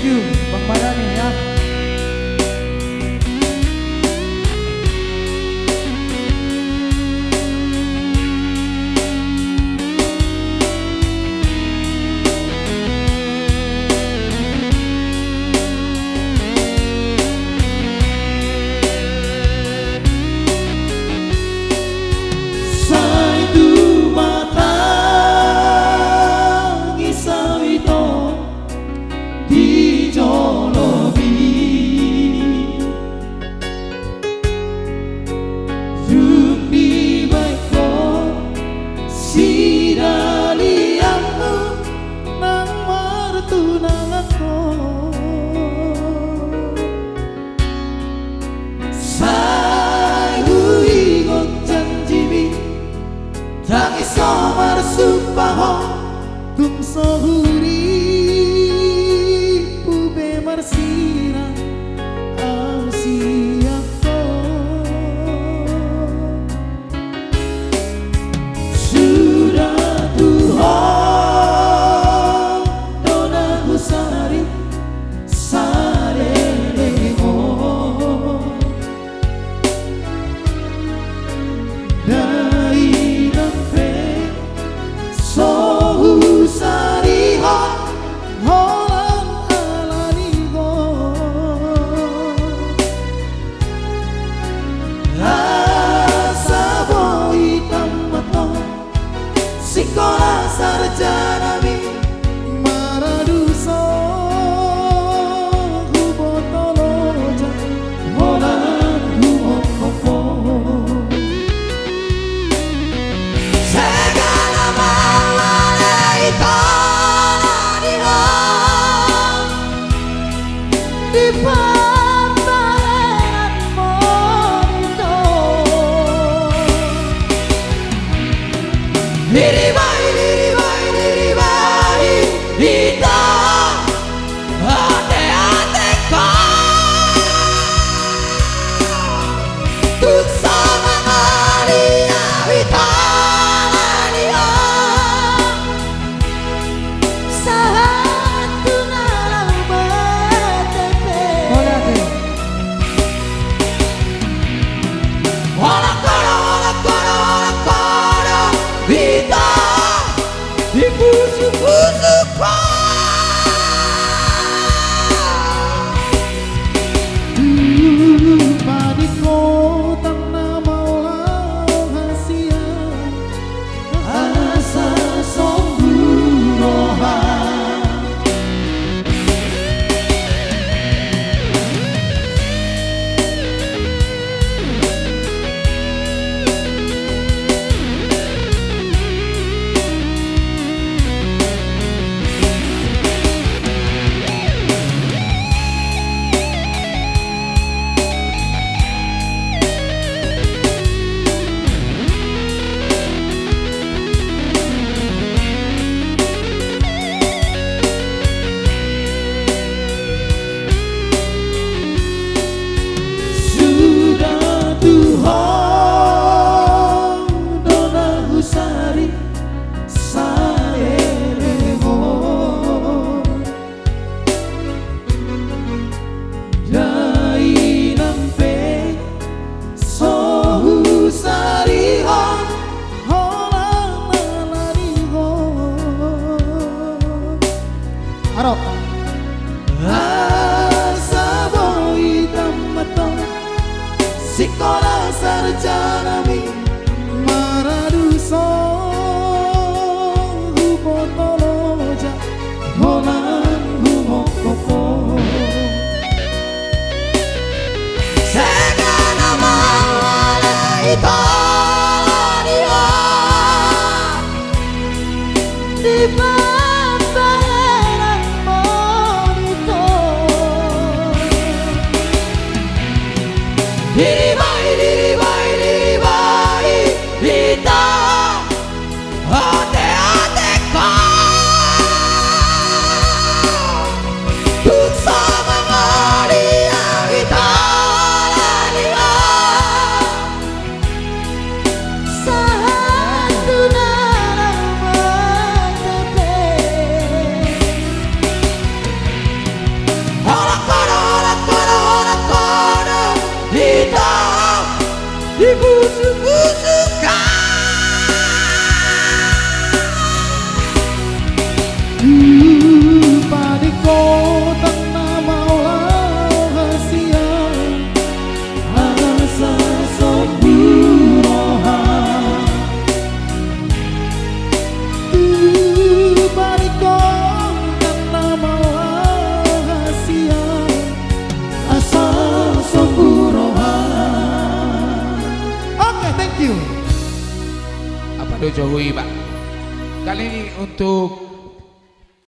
you Bang Mardhani ya. Tung sohuri pube marsira au siako sudah Tuhan dona husari sarelemo dai nampe Sikola sarjanami maraduso hubotoloja holan humokopo segala mawale itananiho di pambaran monito diri bai Ita ate kau tuk sama Maria Vitania satu nalang BTP Ola koro Vita di pusu-pusu Sikola sarjanami maraduso hubotoloja holan humokopo segala mawala itananiho di pambaran monito diri bai Vita ate kau tuk sama Maria Vitania satu nalang BTP dibusuk-busukkan. Di kota Maulah rahasia asa sembroha. Di kota Maulah rahasia asa sembroha. Oke, thank you. Apa do Jokowi, Pak? Kali ini untuk